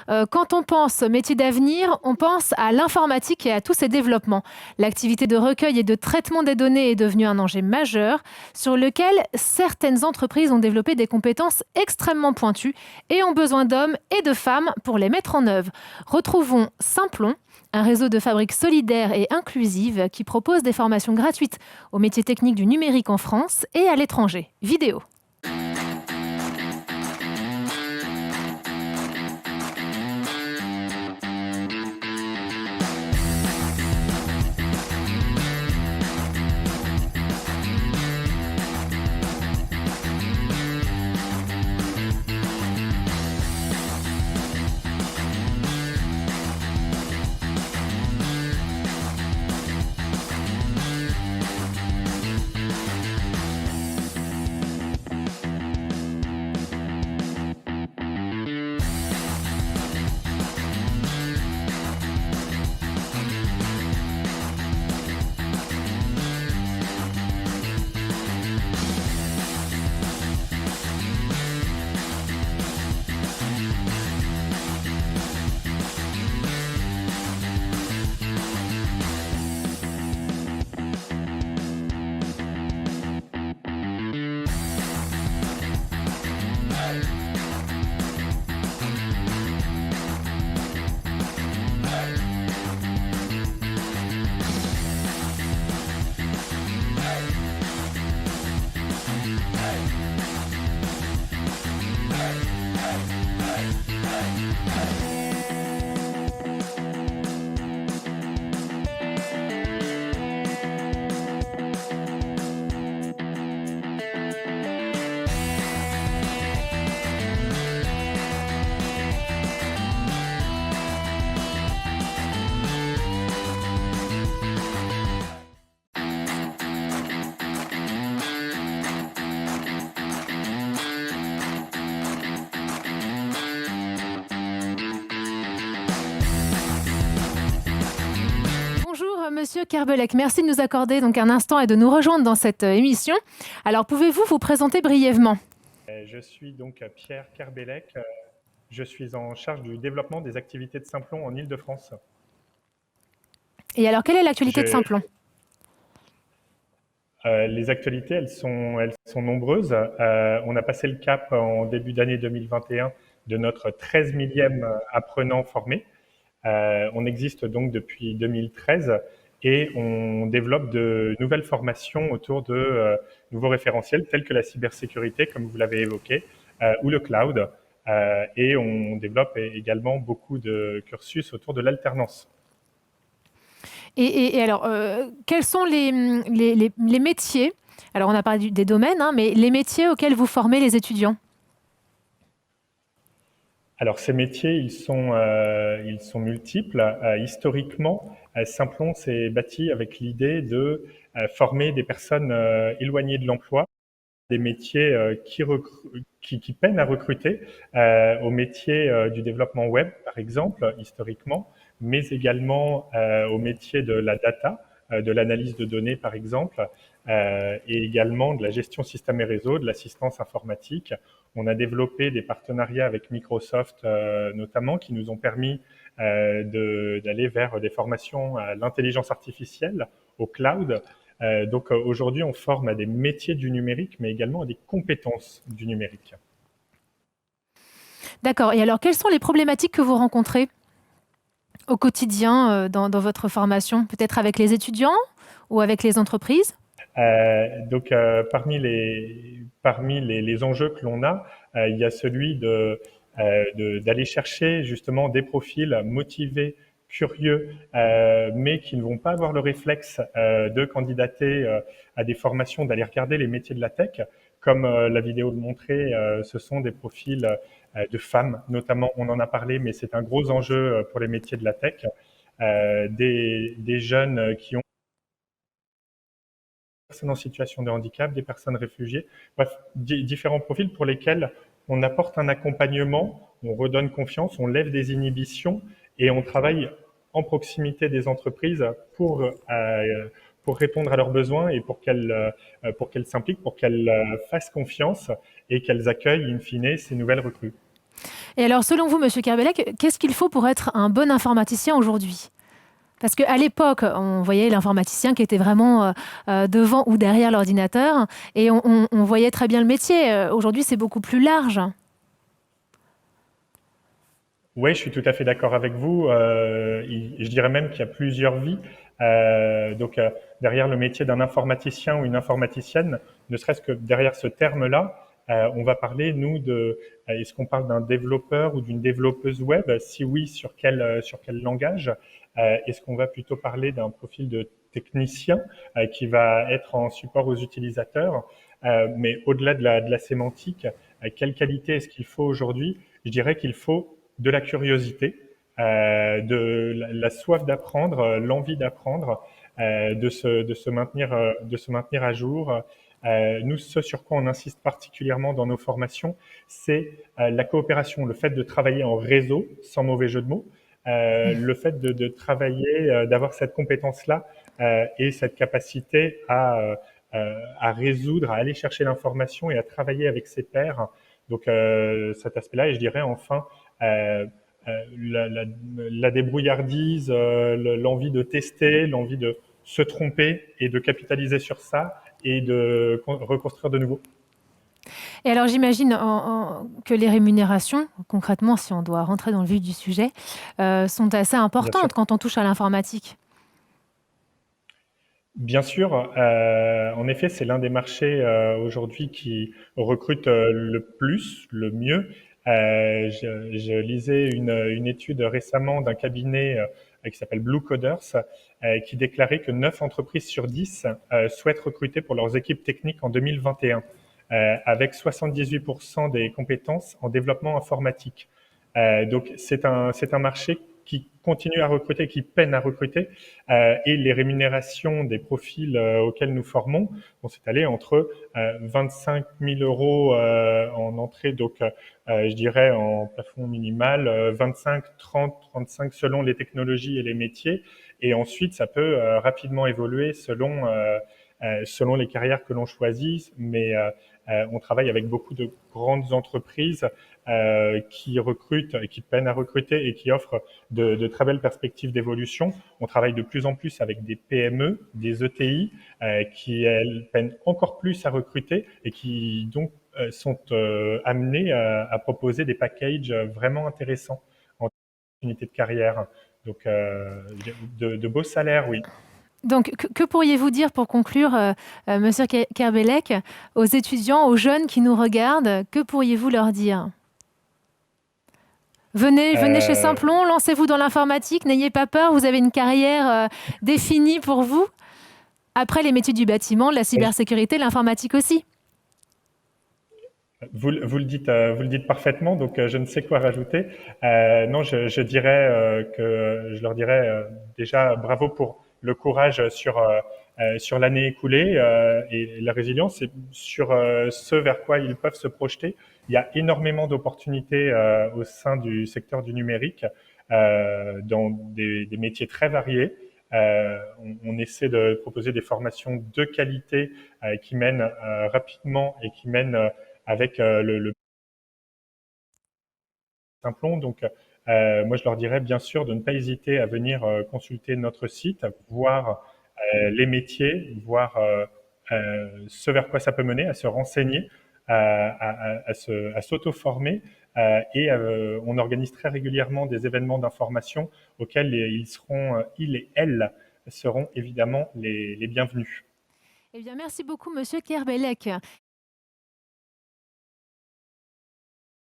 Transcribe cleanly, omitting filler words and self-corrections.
Quand on pense métier d'avenir, on pense à l'informatique et à tous ses développements. L'activité de recueil et de traitement des données est devenue un enjeu majeur sur lequel certaines entreprises ont développé des compétences extrêmement pointues et ont besoin d'hommes et de femmes pour les mettre en œuvre. Retrouvons Simplon, un réseau de fabriques solidaires et inclusives qui propose des formations gratuites aux métiers techniques du numérique en France et à l'étranger. Vidéo. Bonjour Monsieur Kerbelec, merci de nous accorder donc un instant et de nous rejoindre dans cette émission. Alors pouvez-vous vous présenter brièvement? Je suis donc Pierre Kerbelec. Je suis en charge du développement des activités de Simplon en Île-de-France. Et alors quelle est l'actualité de Simplon? Les actualités, elles sont nombreuses. On a passé le cap en début d'année 2021 de notre 13 millième apprenant formé. On existe donc depuis 2013 et on développe de nouvelles formations autour de nouveaux référentiels tels que la cybersécurité, comme vous l'avez évoqué, ou le cloud. Et on développe également beaucoup de cursus autour de l'alternance. Et alors, quels sont les métiers, alors on a parlé des domaines, hein, mais les métiers auxquels vous formez les étudiants? Alors ces métiers, ils sont multiples. Historiquement, Simplon s'est bâti avec l'idée de former des personnes éloignées de l'emploi, des métiers qui peinent à recruter, aux métiers du développement web, par exemple, historiquement, mais également aux métiers de la data, de l'analyse de données, par exemple, et également de la gestion système et réseau, de l'assistance informatique. On a développé des partenariats avec Microsoft, notamment, qui nous ont permis d'aller vers des formations à l'intelligence artificielle, au cloud. Donc aujourd'hui, on forme à des métiers du numérique, mais également à des compétences du numérique. D'accord. Et alors, quelles sont les problématiques que vous rencontrez au quotidien dans votre formation? Peut-être avec les étudiants ou avec les entreprises? Donc parmi les enjeux que l'on a, il y a celui d'aller chercher justement des profils motivés, curieux, mais qui ne vont pas avoir le réflexe de candidater à des formations, d'aller regarder les métiers de la tech. Comme la vidéo le montrait, ce sont des profils de femmes, notamment, on en a parlé, mais c'est un gros enjeu pour les métiers de la tech. Des jeunes qui ont personnes en situation de handicap, des personnes réfugiées, bref, différents profils pour lesquels on apporte un accompagnement, on redonne confiance, on lève des inhibitions et on travaille en proximité des entreprises pour répondre à leurs besoins et pour qu'elles s'impliquent, pour qu'elles fassent confiance et qu'elles accueillent in fine ces nouvelles recrues. Et alors, selon vous, Monsieur Kerbelec, qu'est-ce qu'il faut pour être un bon informaticien aujourd'hui? Parce qu'à l'époque, on voyait l'informaticien qui était vraiment devant ou derrière l'ordinateur et on voyait très bien le métier. Aujourd'hui, c'est beaucoup plus large. Oui, je suis tout à fait d'accord avec vous. Je dirais même qu'il y a plusieurs vies. Derrière le métier d'un informaticien ou une informaticienne, ne serait-ce que derrière ce terme-là, on va parler, nous, est-ce qu'on parle d'un développeur ou d'une développeuse web? Si oui, sur quel langage? Est-ce qu'on va plutôt parler d'un profil de technicien qui va être en support aux utilisateurs? Mais au-delà de la sémantique, quelle qualité est-ce qu'il faut aujourd'hui? Je dirais qu'il faut de la curiosité, de la soif d'apprendre, l'envie d'apprendre, de se maintenir à jour. Nous, ce sur quoi on insiste particulièrement dans nos formations, c'est la coopération, le fait de travailler en réseau, sans mauvais jeu de mots, le fait de travailler, d'avoir cette compétence-là et cette capacité à résoudre, à aller chercher l'information et à travailler avec ses pairs. Donc cet aspect-là, et je dirais enfin euh, la débrouillardise, l'envie de tester, l'envie de se tromper et de capitaliser sur ça et de reconstruire de nouveau. Et alors, j'imagine que les rémunérations, concrètement, si on doit rentrer dans le vif du sujet, sont assez Bien sûr. importantes quand on touche à l'informatique. Bien sûr, en effet, c'est l'un des marchés aujourd'hui qui recrute le plus, le mieux. Je lisais une étude récemment d'un cabinet qui s'appelle Blue Coders, qui déclarait que 9 entreprises sur 10 souhaitent recruter pour leurs équipes techniques en 2021, avec 78% des compétences en développement informatique. Donc c'est un marché qui continue à recruter, qui peine à recruter, et les rémunérations des profils auxquels nous formons vont s'étaler entre 25 000 euros en entrée, donc je dirais en plafond minimal, 25, 30, 35 selon les technologies et les métiers, et ensuite ça peut rapidement évoluer selon les carrières que l'on choisit, mais on travaille avec beaucoup de grandes entreprises qui recrutent, qui peinent à recruter et qui offrent de très belles perspectives d'évolution. On travaille de plus en plus avec des PME, des ETI, qui elles peinent encore plus à recruter et qui donc sont amenés à proposer des packages vraiment intéressants en opportunité de carrière. Donc de beaux salaires, oui. Donc, que pourriez-vous dire pour conclure, Monsieur Kerbelec, aux étudiants, aux jeunes qui nous regardent, que pourriez-vous leur dire? Venez chez Euh, Simplon, lancez-vous dans l'informatique, n'ayez pas peur, vous avez une carrière définie pour vous. Après les métiers du bâtiment, de la cybersécurité, l'informatique aussi. vous le dites parfaitement, donc je ne sais quoi rajouter. Non, je dirais que je leur dirais déjà bravo pour le courage sur l'année écoulée et la résilience et sur ce vers quoi ils peuvent se projeter. Il y a énormément d'opportunités au sein du secteur du numérique dans des métiers très variés. On essaie de proposer des formations de qualité qui mènent rapidement et qui mènent avec le Simplon. Donc, moi, je leur dirais bien sûr de ne pas hésiter à venir consulter notre site, voir les métiers, voir ce vers quoi ça peut mener, à se renseigner, à s'auto-former. On organise très régulièrement des événements d'information auxquels ils et elles seront évidemment les bienvenus. Eh bien, merci beaucoup, Monsieur Kerbelec.